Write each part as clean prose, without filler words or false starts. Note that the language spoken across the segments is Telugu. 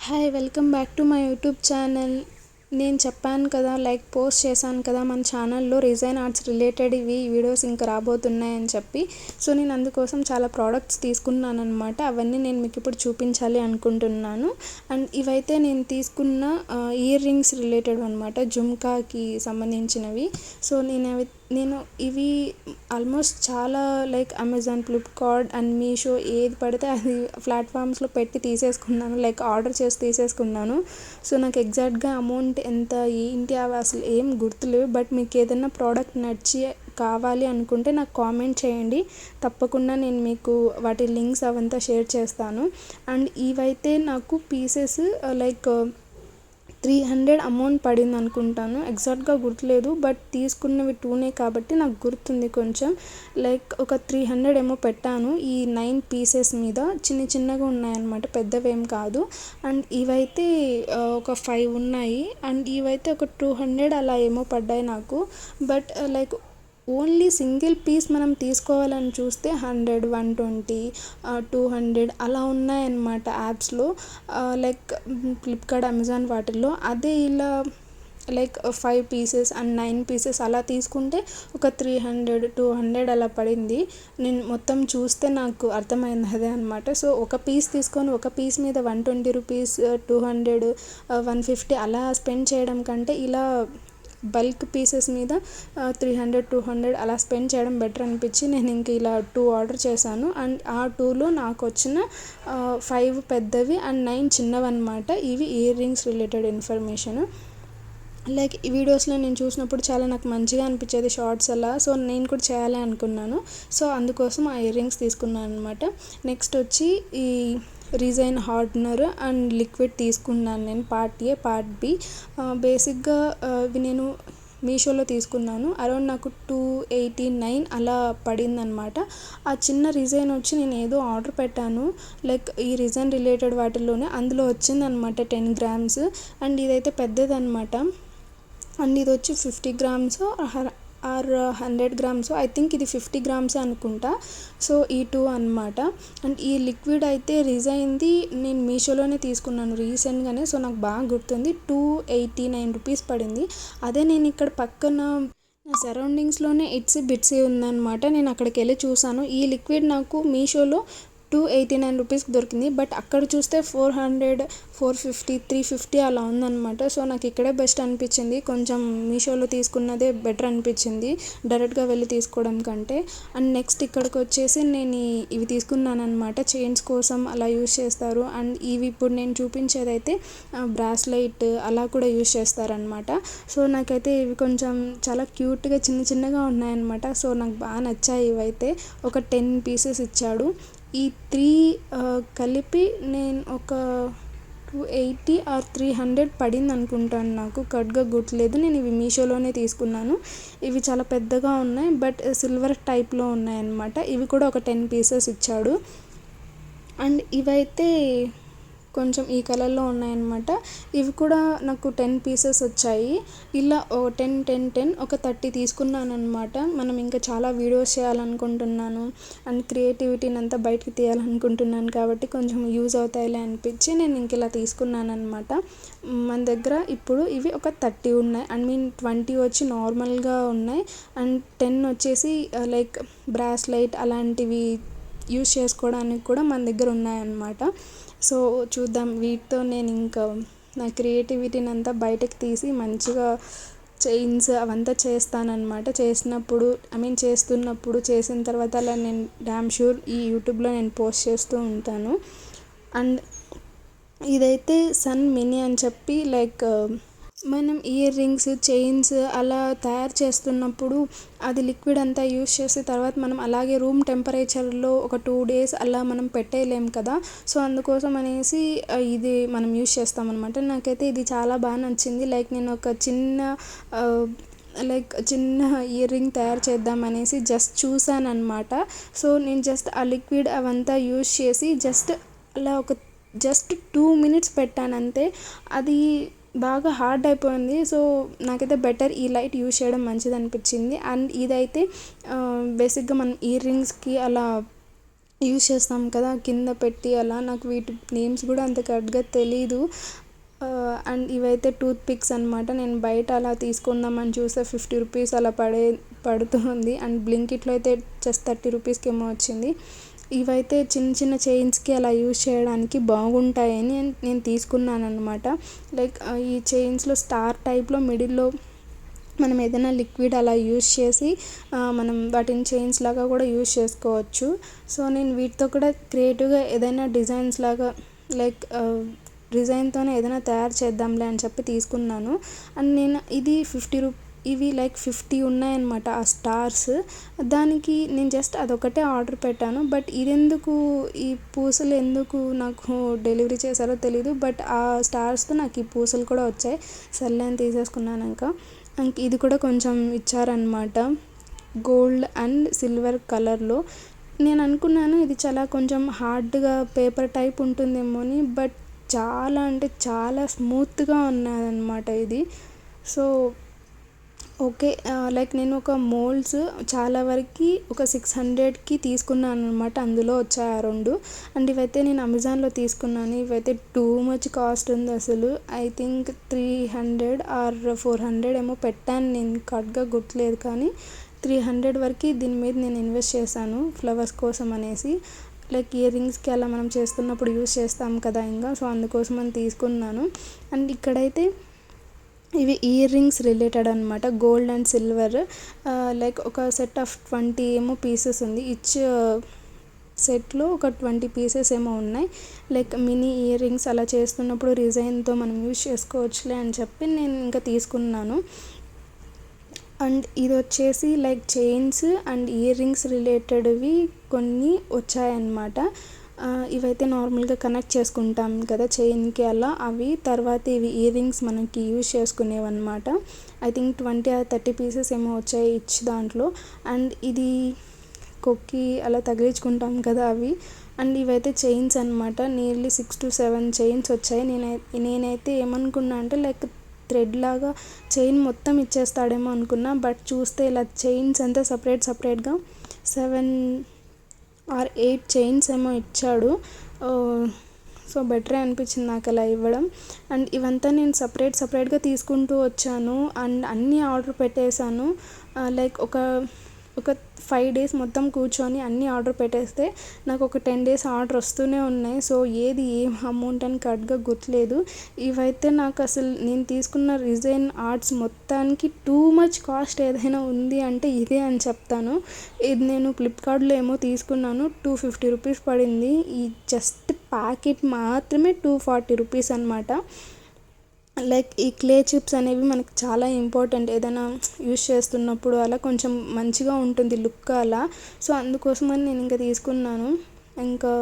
Hi welcome back to my YouTube channel. నేను చెప్పాను కదా, పోస్ట్ చేశాను కదా మన ఛానల్లో రిజైన్ ఆర్ట్స్ రిలేటెడ్ వీడియోస్ ఇంకా రాబోతున్నాయని చెప్పి. సో నేను అందుకోసం చాలా ప్రోడక్ట్స్ తీసుకున్నాను అనమాట. అవన్నీ నేను మీకు ఇప్పుడు చూపించాలి అనుకుంటున్నాను. అండ్ ఇవైతే నేను తీసుకున్న ఇయర్ రింగ్స్ రిలేటెడ్ అనమాట, జుమ్కాకి సంబంధించినవి. సో నేను ఇవి ఆల్మోస్ట్ చాలా అమెజాన్, ఫ్లిప్కార్ట్ అండ్ మీషో ఏది పడితే అది ప్లాట్ఫామ్స్లో పెట్టి తీసేసుకున్నాను, ఆర్డర్ చేసి తీసేసుకున్నాను. సో నాకు ఎగ్జాక్ట్గా అమౌంట్ ఎంత ఏంటి అవి అసలు ఏం గుర్తులేవు. బట్ మీకు ఏదైనా ప్రోడక్ట్ నచ్చి కావాలి అనుకుంటే నాకు కామెంట్ చేయండి, తప్పకుండా నేను మీకు వాటి లింక్స్ అవంతా షేర్ చేస్తాను. అండ్ ఇవైతే నాకు పీసెస్ 300 అమౌంట్ పడింది అనుకుంటాను, ఎగ్జాక్ట్గా గుర్తులేదు. బట్ తీసుకున్నవి 2నే కాబట్టి నాకు గుర్తుంది కొంచెం. ఒక 300 ఏమో పెట్టాను ఈ 9 పీసెస్ మీద. చిన్నగా ఉన్నాయన్నమాట, పెద్దవేం కాదు. అండ్ ఇవైతే ఒక 5 ఉన్నాయి. అండ్ ఇవైతే ఒక 200 అలా ఏమో పడ్డాయి నాకు. బట్ ఓన్లీ సింగిల్ పీస్ మనం తీసుకోవాలని చూస్తే 100, 120, 200 అలా ఉన్నాయన్నమాట యాప్స్లో, ఫ్లిప్కార్ట్, అమెజాన్ వాటిల్లో. అదే ఇలా 5 పీసెస్ అండ్ 9 పీసెస్ అలా తీసుకుంటే ఒక 300, 200 అలా పడింది. నేను మొత్తం చూస్తే నాకు అర్థమైంది అదే అనమాట. సో ఒక పీస్ తీసుకొని ఒక పీస్ మీద 120 రూపీస్, 200, 150 అలా స్పెండ్ చేయడం కంటే ఇలా బల్క్ పీసెస్ మీద 300, 200 అలా స్పెండ్ చేయడం బెటర్ అనిపించి నేను ఇంక ఇలా 2 ఆర్డర్ చేశాను. అండ్ ఆ 2లో నాకు వచ్చిన 5 పెద్దవి అండ్ 9 చిన్నవి అనమాట. ఇవి ఇయర్ రింగ్స్ రిలేటెడ్ ఇన్ఫర్మేషన్. ఈ వీడియోస్లో నేను చూసినప్పుడు చాలా నాకు మంచిగా అనిపించేది షార్ట్స్ అలా. సో నేను కూడా చేయాలి అనుకున్నాను. సో అందుకోసం ఆ ఇయర్ రింగ్స్ తీసుకున్నాను అనమాట. నెక్స్ట్ వచ్చి ఈ రిజైన్ హార్డ్నర్ అండ్ లిక్విడ్ తీసుకున్నాను నేను, పార్ట్ ఏ, పార్ట్ బి. బేసిక్గా ఇవి నేను మీషోలో తీసుకున్నాను. అరౌండ్ నాకు 289 అలా పడిందనమాట. ఆ చిన్న రిజైన్ వచ్చి నేను ఏదో ఆర్డర్ పెట్టాను, ఈ రిజైన్ రిలేటెడ్ వాటిల్లోనే, అందులో వచ్చిందనమాట 10 grams. అండ్ ఇదైతే పెద్దదనమాట. అండ్ ఇది వచ్చి 50 grams or 100 grams. I think ఇది 50 grams అనుకుంటా. సో ఈ 2 అనమాట. అండ్ ఈ లిక్విడ్ అయితే రిజైన్ది నేను మీషోలోనే తీసుకున్నాను రీసెంట్గానే. సో నాకు బాగా గుర్తుంది, 289 రూపీస్ పడింది. అదే నేను ఇక్కడ పక్కన నా సరౌండింగ్స్లోనే ఇట్సీ బిట్సీ ఉందన్నమాట, నేను అక్కడికి వెళ్ళి చూసాను. ఈ లిక్విడ్ నాకు మీషోలో 289 రూపీస్కి దొరికింది. బట్ అక్కడ చూస్తే 400, 450, 350 అలా ఉందన్నమాట. సో నాకు ఇక్కడే బెస్ట్ అనిపించింది, కొంచెం మీషోలో తీసుకున్నదే బెటర్ అనిపించింది డైరెక్ట్గా వెళ్ళి తీసుకోవడం కంటే. అండ్ నెక్స్ట్ ఇక్కడికి వచ్చేసి నేను ఇవి తీసుకున్నాను అనమాట, చైన్స్ కోసం అలా యూజ్ చేస్తారు. అండ్ ఇవి ఇప్పుడు నేను చూపించేదైతే బ్రాస్లైట్ అలా కూడా యూజ్ చేస్తారనమాట. సో నాకైతే ఇవి కొంచెం చాలా క్యూట్గా చిన్నగా ఉన్నాయన్నమాట. సో నాకు బాగా నచ్చాయి ఇవైతే. ఒక 10 పీసెస్ ఇచ్చాడు. ఈ 3 కలిపి నేను ఒక 280 ఆర్ 300 పడింది అనుకుంటాను, నాకు కరెక్ట్గా గుర్తులేదు. నేను ఇవి మీషోలోనే తీసుకున్నాను. ఇవి చాలా పెద్దగా ఉన్నాయి, బట్ సిల్వర్ టైప్లో ఉన్నాయన్నమాట. ఇవి కూడా ఒక 10 పీసెస్ ఇచ్చాడు. అండ్ ఇవైతే కొంచెం ఈ కలర్లో ఉన్నాయన్నమాట. ఇవి కూడా నాకు 10 పీసెస్ వచ్చాయి. ఇలా 10 ఒక 30 తీసుకున్నాను అనమాట. మనం ఇంకా చాలా వీడియోస్ చేయాలనుకుంటున్నాను అండ్ క్రియేటివిటీని అంతా బయటకు తీయాలనుకుంటున్నాను కాబట్టి కొంచెం యూజ్ అవుతాయిలే అనిపించి నేను ఇంక ఇలా తీసుకున్నాను అనమాట. మన దగ్గర ఇప్పుడు ఇవి ఒక 30 ఉన్నాయి. అండ్ 20 వచ్చి నార్మల్గా ఉన్నాయి. అండ్ 10 వచ్చేసి బ్రాస్లైట్ అలాంటివి యూజ్ చేసుకోవడానికి కూడా మన దగ్గర ఉన్నాయన్నమాట. సో చూద్దాం, వీటితో నేను ఇంకా నా క్రియేటివిటీని అంతా బయటకు తీసి మంచిగా చైన్స్ అవంతా చేస్తానన్నమాట. చేస్తున్నప్పుడు చేసిన తర్వాత అలా నేను డామ్ షూర్ ఈ యూట్యూబ్లో నేను పోస్ట్ చేస్తూ ఉంటాను. అండ్ ఇదైతే సన్ మినీ అని చెప్పి మనం ఇయర్ రింగ్స్, చైన్స్ అలా తయారు చేస్తున్నప్పుడు అది లిక్విడ్ అంతా యూస్ చేసి తర్వాత మనం అలాగే రూమ్ టెంపరేచర్లో ఒక 2 days అలా మనం పెట్టేయలేం కదా. సో అందుకోసం అనేసి ఇది మనం యూస్ చేస్తామన్నమాట. నాకైతే ఇది చాలా బాగా నచ్చింది. నేను ఒక చిన్న ఇయర్ రింగ్ తయారు చేద్దామనేసి జస్ట్ చూసాను అనమాట. సో నేను జస్ట్ ఆ లిక్విడ్ అవంతా యూస్ చేసి అలా ఒక 2 minutes పెట్టాను అంతే. అది బాగా హార్డ్ అయిపోయింది. సో నాకైతే బెటర్ ఈ లైట్ యూజ్ చేయడం మంచిది అనిపించింది. అండ్ ఇదైతే బేసిక్గా మనం ఇయర్ రింగ్స్కి అలా యూజ్ చేస్తాం కదా కింద పెట్టి అలా. నాకు వీటి నేమ్స్ కూడా అంత కరెక్ట్గా తెలీదు. అండ్ ఇవైతే టూత్ పిక్స్ అనమాట. నేను బయట అలా తీసుకుందామని చూస్తే 50 రూపీస్ అలా పడుతుంది. అండ్ బ్లింకిట్లో అయితే జస్ట్ 30 రూపీస్కి ఏమో వచ్చింది. ఇవైతే చిన్న చిన్న చైన్స్కి అలా యూజ్ చేయడానికి బాగుంటాయని నేను తీసుకున్నాను అనమాట. లైక్ ఈ చైన్స్లో స్టార్ టైప్లో మిడిల్లో మనం ఏదైనా లిక్విడ్ అలా యూజ్ చేసి మనం వాటిని చైన్స్ లాగా కూడా యూజ్ చేసుకోవచ్చు. సో నేను వీటితో కూడా క్రియేటివ్గా ఏదైనా డిజైన్స్ లాగా లైక్ డిజైన్తోనే ఏదైనా తయారు చేద్దాంలే అని చెప్పి తీసుకున్నాను. అండ్ నేను ఇది ఇవి లైక్ 50 ఉన్నాయన్నమాట ఆ స్టార్స్. దానికి నేను జస్ట్ అదొకటే ఆర్డర్ పెట్టాను. బట్ ఇదెందుకు ఈ పూసలు ఎందుకు నాకు డెలివరీ చేశారో తెలీదు. బట్ ఆ స్టార్స్తో నాకు ఈ పూసలు కూడా వచ్చాయి. సర్లే అని తీసేసుకున్నాను. ఇంకా ఇది కూడా కొంచెం ఇచ్చారనమాట గోల్డ్ అండ్ సిల్వర్ కలర్లో. నేను అనుకున్నాను ఇది చాలా కొంచెం హార్డ్గా పేపర్ టైప్ ఉంటుందేమో అని. బట్ చాలా అంటే చాలా స్మూత్గా ఉన్నదన్నమాట ఇది. సో ఓకే, లైక్ నేను ఒక మోల్డ్స్ చాలా వరకు ఒక 600కి తీసుకున్నాను అనమాట. అందులో వచ్చాయి ఆ 2. అండ్ ఇవైతే నేను అమెజాన్లో తీసుకున్నాను. ఇవైతే టూ మచ్ కాస్ట్ ఉంది అసలు. ఐ థింక్ 300 ఆర్ 400 ఏమో పెట్టాను. నేను కరెక్ట్గా గుర్తులేదు కానీ 300 వరకు దీని మీద నేను ఇన్వెస్ట్ చేశాను ఫ్లవర్స్ కోసం అనేసి. లైక్ ఇయర్ రింగ్స్కి అలా మనం చేస్తున్నప్పుడు యూజ్ చేస్తాం కదా ఇంకా. సో అందుకోసం అని తీసుకున్నాను. అండ్ ఇక్కడైతే ఇవి ఇయర్ రింగ్స్ రిలేటెడ్ అనమాట, గోల్డ్ అండ్ సిల్వర్. లైక్ ఒక సెట్ ఆఫ్ 20 ఏమో పీసెస్ ఉంది. ఈచ్ సెట్లో ఒక 20 పీసెస్ ఏమో ఉన్నాయి. లైక్ మినీ ఇయర్ రింగ్స్ అలా చేస్తున్నప్పుడు డిజైన్తో మనం యూజ్ చేసుకోవచ్చులే అని చెప్పి నేను ఇంకా తీసుకున్నాను. అండ్ ఇది వచ్చేసి like chains and earrings రిలేటెడ్వి కొన్ని వచ్చాయన్నమాట. ఇవైతే నార్మల్గా కనెక్ట్ చేసుకుంటాం కదా చైన్కి అలా, అవి. తర్వాత ఇవి ఇయర్ రింగ్స్ మనకి యూజ్ చేసుకునేవన్నమాట. ఐ థింక్ 20 or 30 పీసెస్ ఏమో వచ్చాయి ఇచ్ దాంట్లో. అండ్ ఇది కొక్కి అలా తగిలించుకుంటాం కదా అవి. అండ్ ఇవైతే చైన్స్ అనమాట. నియర్లీ 6 to 7 చైన్స్ వచ్చాయి. నేనైతే ఏమనుకున్నా అంటే లైక్ థ్రెడ్ లాగా చైన్ మొత్తం ఇచ్చేస్తాడేమో అనుకున్నా. బట్ చూస్తే ఇలా చైన్స్ అంతా సపరేట్గా 7 or 8 చైన్స్ ఏమో ఇచ్చాడు. సో బెటరే అనిపించింది నాకు అలా ఇవ్వడం. అండ్ ఇవంతా నేను సపరేట్గా తీసుకుంటూ వచ్చాను. అండ్ అన్నీ ఆర్డర్ పెట్టేశాను. లైక్ ఒక 5 days మొత్తం కూర్చొని అన్నీ ఆర్డర్ పెట్టేస్తే నాకు ఒక 10 days ఆర్డర్ వస్తూనే ఉన్నాయి. సో ఏం అమౌంట్ అని కరెక్ట్గా గుర్తులేదు. ఇవైతే నాకు అసలు నేను తీసుకున్న రిజైన్ ఆర్ట్స్ మొత్తానికి టూ మచ్ కాస్ట్ ఏదైనా ఉంది అంటే ఇదే అని చెప్తాను. ఇది నేను ఫ్లిప్కార్ట్లో ఏమో తీసుకున్నాను. 250 రూపీస్ పడింది. ఈ జస్ట్ ప్యాకెట్ మాత్రమే 240 రూపీస్ అనమాట. లైక్ ఈ క్లే చిప్స్ అనేవి మనకి చాలా ఇంపార్టెంట్. ఏదైనా యూజ్ చేస్తున్నప్పుడు అలా కొంచెం మంచిగా ఉంటుంది లుక్ అలా. సో అందుకోసమని నేను ఇంకా తీసుకున్నాను. ఇంకా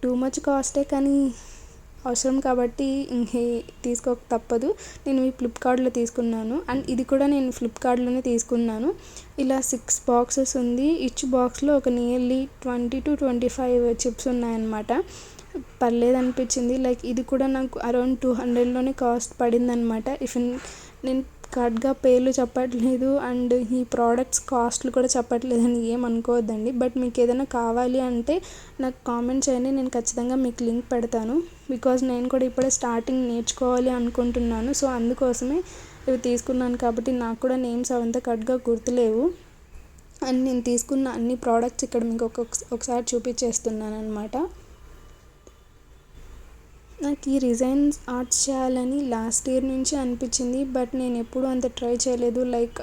టూ మచ్ కాస్టే కానీ అవసరం కాబట్టి ఇంకే తీసుకోక తప్పదు. నేను ఈ ఫ్లిప్కార్ట్లో తీసుకున్నాను. అండ్ ఇది కూడా నేను ఫ్లిప్కార్ట్లోనే తీసుకున్నాను. ఇలా 6 బాక్సెస్ ఉంది. ఈచ్ బాక్స్లో ఒక నియర్లీ 20 to 25 చిప్స్ ఉన్నాయన్నమాట. పర్లేదు అనిపించింది. లైక్ ఇది కూడా నాకు అరౌండ్ 200లోనే కాస్ట్ పడిందనమాట. నేను కరెక్ట్గా పేర్లు చెప్పట్లేదు అండ్ ఈ ప్రోడక్ట్స్ కాస్ట్లు కూడా చెప్పట్లేదని ఏమనుకోవద్దండి. బట్ మీకు ఏదైనా కావాలి అంటే నాకు కామెంట్ చేయండి, నేను ఖచ్చితంగా మీకు లింక్ పెడతాను. బికాజ్ నేను కూడా ఇప్పుడే స్టార్టింగ్ నేర్చుకోవాలి అనుకుంటున్నాను. సో అందుకోసమే ఇవి తీసుకున్నాను. కాబట్టి నాకు కూడా నేమ్స్ అవంతా కరెక్ట్గా గుర్తులేవు. అండ్ నేను తీసుకున్న అన్ని ప్రోడక్ట్స్ ఇక్కడ మీకు ఒకసారి చూపించేస్తున్నాను అనమాట. నాకు ఈ రిజైన్స్ ఆర్ట్స్ చేయాలని లాస్ట్ ఇయర్ నుంచి అనిపించింది. బట్ నేను ఎప్పుడూ అంత ట్రై చేయలేదు. లైక్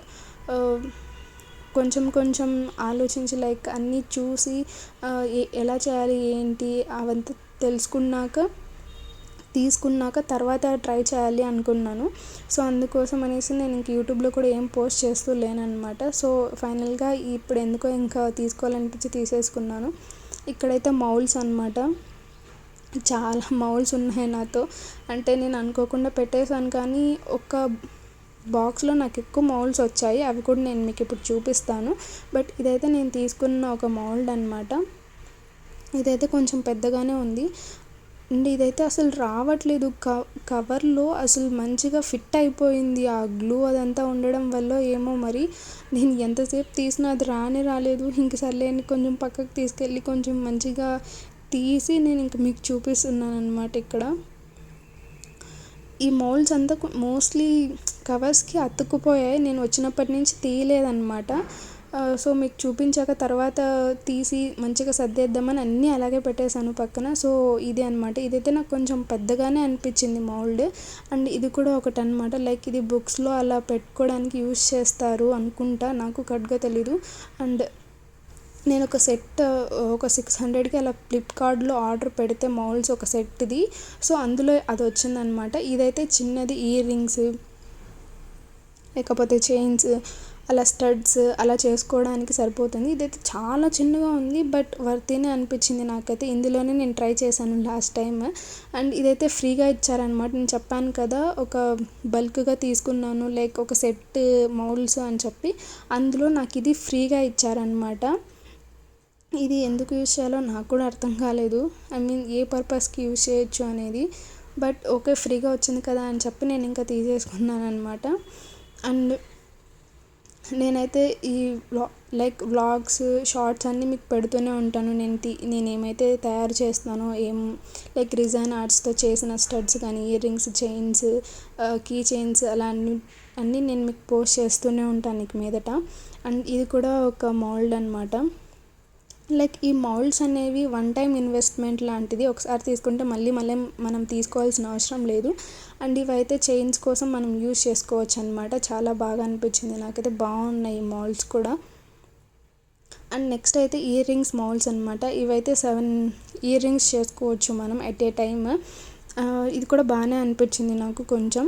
కొంచెం ఆలోచించి లైక్ అన్నీ చూసి ఎలా చేయాలి ఏంటి అవంతా తీసుకున్నాక తర్వాత ట్రై చేయాలి అనుకున్నాను. సో అందుకోసం అనేసి నేను ఇంక యూట్యూబ్లో కూడా ఏం పోస్ట్ చేస్తూ లేననమాట. సో ఫైనల్గా ఇప్పుడు ఎందుకో ఇంకా తీసుకోవాలనిపించి తీసేసుకున్నాను. ఇక్కడైతే మౌల్స్ అనమాట. చాలా మౌల్స్ ఉన్నాయి నాతో. అంటే నేను అనుకోకుండా పెట్టేశాను కానీ ఒక బాక్స్లో నాకు ఎక్కువ మౌల్డ్స్ వచ్చాయి. అవి కూడా నేను మీకు ఇప్పుడు చూపిస్తాను. బట్ ఇదైతే నేను తీసుకున్న ఒక మౌల్డ్ అనమాట. ఇదైతే కొంచెం పెద్దగానే ఉంది. అండ్ ఇదైతే అసలు రావట్లేదు. కవర్లో అసలు మంచిగా ఫిట్ అయిపోయింది. ఆ గ్లూ అదంతా ఉండడం వల్ల ఏమో మరి నేను ఎంతసేపు తీసినా అది రాలేదు. ఇంక సర్లే అని కొంచెం పక్కకు తీసుకెళ్ళి కొంచెం మంచిగా తీసి నేను ఇంక మీకు చూపిస్తున్నాను అనమాట ఇక్కడ. ఈ మౌల్డ్స్ అంతా మోస్ట్లీ కవర్స్కి అతుక్కుపోయాయి. నేను వచ్చినప్పటి నుంచి తీయలేదన్నమాట. సో మీకు చూపించాక తర్వాత తీసి మంచిగా సర్దేద్దామని అన్నీ అలాగే పెట్టేశాను పక్కన. సో ఇది అనమాట. ఇదైతే నాకు కొంచెం పెద్దగానే అనిపించింది మౌల్డ్. అండ్ ఇది కూడా ఒకటి అనమాట. లైక్ ఇది బుక్స్లో అలా పెట్టుకోవడానికి యూస్ చేస్తారు అనుకుంటా, నాకు కరెక్ట్గా తెలీదు. అండ్ నేను ఒక సెట్ ఒక 600కి అలా ఫ్లిప్కార్ట్లో ఆర్డర్ పెడితే మౌల్డ్స్ ఒక సెట్ది. సో అందులో అది వచ్చిందనమాట. ఇదైతే చిన్నది ఇయర్ రింగ్స్ లేకపోతే చైన్స్ అలా స్టడ్స్ అలా చేసుకోవడానికి సరిపోతుంది. ఇదైతే చాలా చిన్నగా ఉంది, బట్ వర్తీనే అనిపించింది నాకైతే. ఇందులోనే నేను ట్రై చేశాను లాస్ట్ టైం. అండ్ ఇదైతే ఫ్రీగా ఇచ్చారనమాట. నేను చెప్పాను కదా ఒక బల్క్గా తీసుకున్నాను లైక్ ఒక సెట్ మౌల్డ్స్ అని చెప్పి, అందులో నాకు ఇది ఫ్రీగా ఇచ్చారనమాట. ఇది ఎందుకు యూజ్ చేయాలో నాకు కూడా అర్థం కాలేదు. ఐ మీన్ ఏ పర్పస్కి యూజ్ చేయొచ్చు అనేది. బట్ ఓకే, ఫ్రీగా వచ్చింది కదా అని చెప్పి నేను ఇంకా తీసేసుకున్నాను అనమాట. అండ్ నేనైతే ఈ లైక్ వ్లాగ్స్ షార్ట్స్ అన్నీ మీకు పెడుతూనే ఉంటాను. నేను ఏమైతే తయారు చేస్తున్నానో లైక్ రిజైన్ ఆర్ట్స్తో చేసిన స్టడ్స్ కానీ earrings, chains, key chains అలా అన్నీ నేను మీకు పోస్ట్ చేస్తూనే ఉంటాను ఇక మీదట. అండ్ ఇది కూడా ఒక మౌల్డ్ అనమాట. లైక్ ఈ మౌల్డ్స్ అనేవి వన్ టైం ఇన్వెస్ట్మెంట్ లాంటిది. ఒకసారి తీసుకుంటే మళ్ళీ మనం తీసుకోవాల్సిన అవసరం లేదు. అండ్ ఇవైతే చైన్స్ కోసం మనం యూజ్ చేసుకోవచ్చు అనమాట. చాలా బాగా అనిపించింది నాకైతే. బాగున్నాయి ఈ మౌల్డ్స్ కూడా. అండ్ నెక్స్ట్ అయితే ఇయర్ రింగ్స్ మౌల్డ్స్ అనమాట. ఇవైతే 7 ఇయర్ రింగ్స్ చేసుకోవచ్చు మనం ఎట్ ఏ టైమ్. ఇది కూడా బాగానే అనిపించింది నాకు కొంచెం.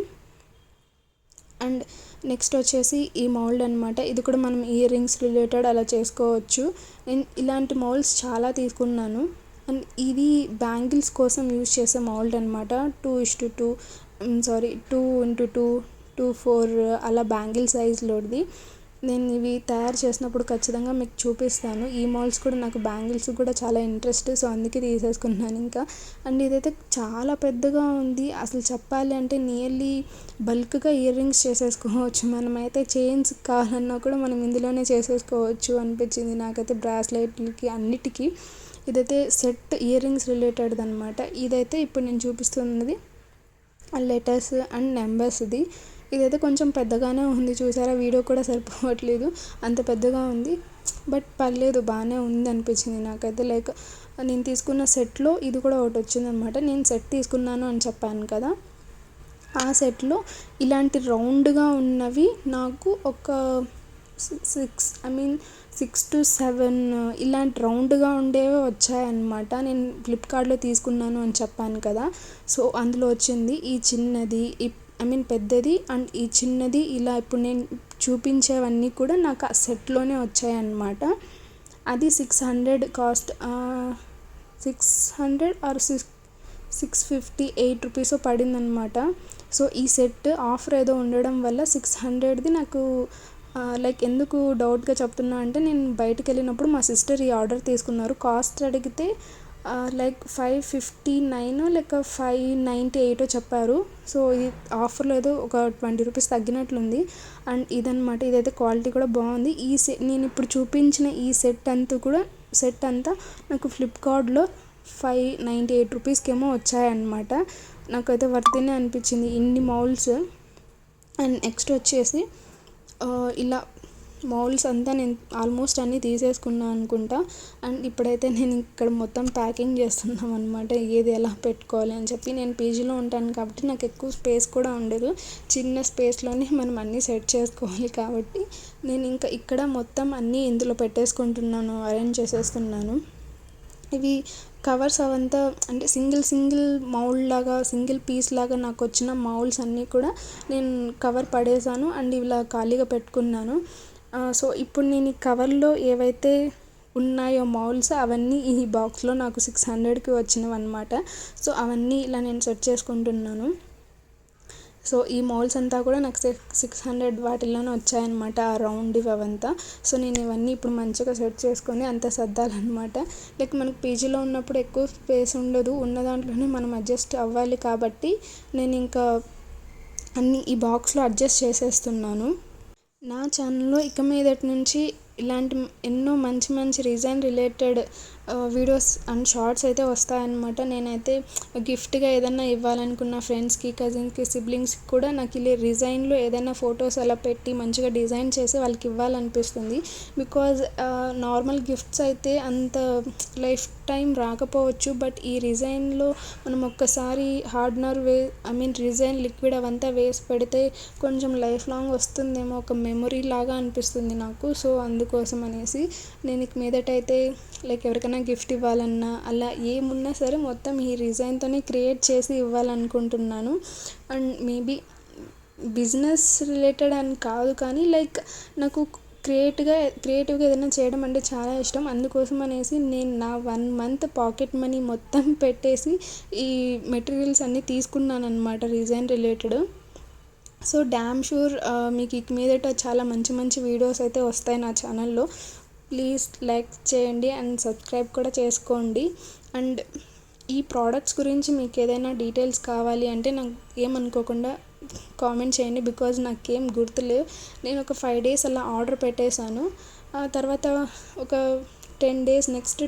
అండ్ నెక్స్ట్ వచ్చేసి ఈ మౌల్డ్ అనమాట. ఇది కూడా మనం ఇయర్ రింగ్స్ రిలేటెడ్ అలా చేసుకోవచ్చు. నేను ఇలాంటి మౌల్డ్స్ చాలా తీసుకున్నాను. అండ్ ఇది బ్యాంగిల్స్ కోసం యూజ్ చేసే మౌల్డ్ అనమాట. 2:2 2:2 2:4 అలా బ్యాంగిల్ సైజ్లోది. నేను ఇవి తయారు చేసినప్పుడు ఖచ్చితంగా మీకు చూపిస్తాను. ఈ మౌల్డ్స్ కూడా నాకు బ్యాంగిల్స్ కూడా చాలా ఇంట్రెస్ట్, సో అందుకే తీసేసుకున్నాను ఇంకా. అండ్ ఇదైతే చాలా పెద్దగా ఉంది. అసలు చెప్పాలి అంటే నియర్లీ బల్క్గా ఇయర్ రింగ్స్ చేసేసుకోవచ్చు. మనమైతే చైన్స్ కావాలన్నా కూడా మనం ఇందులోనే చేసేసుకోవచ్చు అనిపించింది నాకైతే. బ్రాస్లెట్లకి అన్నిటికీ ఇదైతే సెట్ ఇయర్ రింగ్స్ రిలేటెడ్ అనమాట. ఇదైతే ఇప్పుడు నేను చూపిస్తున్నది లెటర్స్ అండ్ నెంబర్స్ది. ఇదైతే కొంచెం పెద్దగానే ఉంది, చూసారా? వీడియో కూడా సరిపోవట్లేదు, అంత పెద్దగా ఉంది. బట్ పర్లేదు, బాగానే ఉంది అనిపించింది నాకైతే. లైక్ నేను తీసుకున్న సెట్లో ఇది కూడా ఒకటి వచ్చింది అనమాట. నేను సెట్ తీసుకున్నాను అని చెప్పాను కదా, ఆ సెట్లో ఇలాంటి రౌండ్గా ఉన్నవి నాకు ఒక 6 to 7 ఇలాంటి రౌండ్గా ఉండేవి వచ్చాయన్నమాట. నేను ఫ్లిప్కార్ట్లో తీసుకున్నాను అని చెప్పాను కదా, సో అందులో వచ్చింది ఈ చిన్నది, పెద్దది అండ్ ఈ చిన్నది. ఇలా ఇప్పుడు నేను చూపించేవన్నీ కూడా నాకు ఆ సెట్లోనే వచ్చాయన్నమాట. అది 600 కాస్ట్, 600 ఆర్ 658 రూపీస్ పడిందనమాట. సో ఈ సెట్ ఆఫర్ ఏదో ఉండడం వల్ల 600ది నాకు లైక్ ఎందుకు డౌట్గా చెప్తున్నా అంటే, నేను బయటకు వెళ్ళినప్పుడు మా సిస్టర్ ఈ ఆర్డర్ తీసుకున్నారు. కాస్ట్ అడిగితే లైక్ 559 లేక 598 చెప్పారు. సో ఇది ఆఫర్లో ఏదో ఒక 20 రూపీస్ తగ్గినట్లుంది. అండ్ ఇదనమాట. ఇదైతే క్వాలిటీ కూడా బాగుంది. నేను ఇప్పుడు చూపించిన ఈ సెట్ అంతా నాకు ఫ్లిప్కార్ట్లో 598 రూపీస్కేమో వచ్చాయన్నమాట. నాకైతే వర్తీనే అనిపించింది ఇన్ని మౌల్డ్స్. అండ్ నెక్స్ట్ వచ్చేసి ఇలా మౌల్డ్స్ అంతా నేను ఆల్మోస్ట్ అన్నీ తీసేసుకున్నాను అనుకుంటా. అండ్ ఇప్పుడైతే నేను ఇక్కడ మొత్తం ప్యాకింగ్ చేస్తున్నాం అనమాట, ఏది ఎలా పెట్టుకోవాలి అని చెప్పి. నేను పీజీలో ఉంటాను కాబట్టి నాకు ఎక్కువ స్పేస్ కూడా ఉండదు. చిన్న స్పేస్లోనే మనం అన్నీ సెట్ చేసుకోవాలి కాబట్టి నేను ఇంకా ఇక్కడ మొత్తం అన్నీ ఇందులో పెట్టేసుకుంటున్నాను, అరేంజ్ చేసేస్తున్నాను. ఇవి కవర్స్ అవంతా అంటే సింగిల్ మౌల్డ్ లాగా, సింగిల్ పీస్ లాగా నాకు వచ్చిన మౌల్డ్స్ అన్నీ కూడా నేను కవర్ పడేసాను అండ్ ఇలా ఖాళీగా పెట్టుకున్నాను. సో ఇప్పుడు నేను ఈ కవర్లో ఏవైతే ఉన్నాయో మౌల్డ్స్ అవన్నీ ఈ బాక్స్లో నాకు 600కి వచ్చినవి అనమాట. సో అవన్నీ ఇలా నేను సెట్ చేసుకుంటున్నాను. సో ఈ మోల్డ్స్ అంతా కూడా నాకు 600 వాటిల్లోనే వచ్చాయన్నమాట, ఆ రౌండ్ అవంతా. సో నేను ఇవన్నీ ఇప్పుడు మంచిగా సెట్ చేసుకొని అంత సర్దాలన్నమాట. లైక్ మనకు పీజీలో ఉన్నప్పుడు ఎక్కువ స్పేస్ ఉండదు, ఉన్న దాంట్లోనే మనం అడ్జస్ట్ అవ్వాలి కాబట్టి నేను ఇంకా అన్నీ ఈ బాక్స్లో అడ్జస్ట్ చేసేస్తున్నాను. నా ఛానల్లో ఇక మీదటి నుంచి ఇలాంటి ఎన్నో మంచి మంచి design related videos and shorts అయితే వస్తాయన్నమాట. నేనైతే గిఫ్ట్గా ఏదైనా ఇవ్వాలనుకున్న ఫ్రెండ్స్కి, కజిన్స్కి, సిబ్లింగ్స్కి కూడా నాకు ఇలా డిజైన్లో ఏదైనా ఫొటోస్ అలా పెట్టి మంచిగా డిజైన్ చేసి వాళ్ళకి ఇవ్వాలనిపిస్తుంది. బికాజ్ నార్మల్ గిఫ్ట్స్ అయితే అంత లైఫ్ టైం రాకపోవచ్చు, బట్ ఈ డిజైన్లో మనం ఒక్కసారి హార్డ్నర్ డిజైన్ లిక్విడ్ అవంతా వేసి పెడితే కొంచెం లైఫ్ లాంగ్ వస్తుందేమో, ఒక మెమొరీ లాగా అనిపిస్తుంది నాకు. సో అందుకోసం అనేసి నేను ఇక మీదటైతే లైక్ ఎవరికైనా గిఫ్ట్ ఇవ్వాలన్నా అలా ఏమున్నా సరే మొత్తం ఈ డిజైన్తోనే క్రియేట్ చేసి ఇవ్వాలనుకుంటున్నాను. అండ్ మేబీ బిజినెస్ రిలేటెడ్ అని కాదు, కానీ లైక్ నాకు క్రియేటివ్గా ఏదైనా చేయడం అంటే చాలా ఇష్టం. అందుకోసం అనేసి నేను నా 1 month పాకెట్ మనీ మొత్తం పెట్టేసి ఈ మెటీరియల్స్ అన్నీ తీసుకున్నాను అనమాట design related. So damn sure మీకు ఇక మీదట చాలా మంచి మంచి వీడియోస్ అయితే వస్తాయి నా ఛానల్లో. ప్లీజ్ లైక్ చేయండి అండ్ సబ్స్క్రైబ్ కూడా చేసుకోండి. అండ్ ఈ ప్రోడక్ట్స్ గురించి మీకు ఏదైనా డీటెయిల్స్ కావాలి అంటే నాకు ఏమనుకోకుండా కామెంట్ చేయండి, బికాజ్ నాకేం గుర్తులేవు. నేను ఒక 5 days అలా ఆర్డర్ పెట్టేశాను. ఆ తర్వాత ఒక 10 days నెక్స్ట్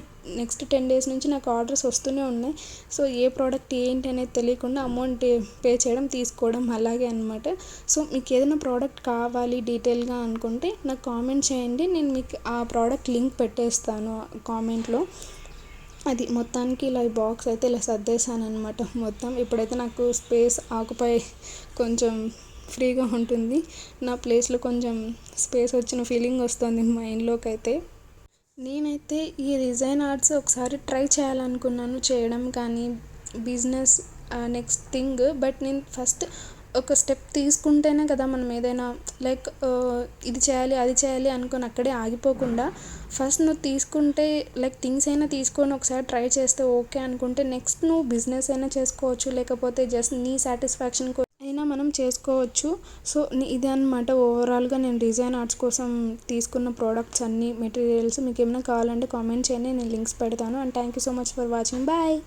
10 days నుంచి నాకు ఆర్డర్స్ వస్తూనే ఉన్నాయి. సో ఏ ప్రోడక్ట్ ఏంటి అనేది తెలియకుండా అమౌంట్ పే చేయడం, తీసుకోవడం అలాగే అనమాట. సో మీకు ఏదైనా ప్రోడక్ట్ కావాలి డీటెయిల్గా అనుకుంటే నాకు కామెంట్ చేయండి, నేను మీకు ఆ ప్రోడక్ట్ లింక్ పెట్టేస్తాను కామెంట్లో. అది మొత్తానికి ఇలా ఈ బాక్స్ అయితే ఇలా సర్దేశాను అనమాట మొత్తం. ఇప్పుడైతే నాకు స్పేస్ ఆకుపై కొంచెం ఫ్రీగా ఉంటుంది, నా ప్లేస్లో కొంచెం స్పేస్ వచ్చిన ఫీలింగ్ వస్తుంది మైండ్లోకి అయితే. నేనైతే ఈ డిజైన్ ఆర్ట్స్ ఒకసారి ట్రై చేయాలనుకున్నాను చేయడం, కానీ బిజినెస్ నెక్స్ట్ థింగ్. బట్ నేను ఫస్ట్ ఒక స్టెప్ తీసుకుంటేనే కదా మనం ఏదైనా లైక్ ఇది చేయాలి అది చేయాలి అనుకొని అక్కడే ఆగిపోకుండా ఫస్ట్ నువ్వు తీసుకుంటే లైక్ థింగ్స్ అయినా తీసుకొని ఒకసారి ట్రై చేస్తే ఓకే అనుకుంటే నెక్స్ట్ నువ్వు బిజినెస్ అయినా చేసుకోవచ్చు, లేకపోతే జస్ట్ నీ సాటిస్ఫాక్షన్ అయినా మనం చేసుకోవచ్చు. సో ఇది అనమాట ఓవరాల్గా నేను డిజైన్ ఆర్ట్స్ కోసం తీసుకున్న ప్రోడక్ట్స్ అన్నీ మెటీరియల్స్. మీకు ఏమైనా కావాలంటే కామెంట్ చేయండి, నేను లింక్స్ పెడతాను. And thank you so much for watching. Bye.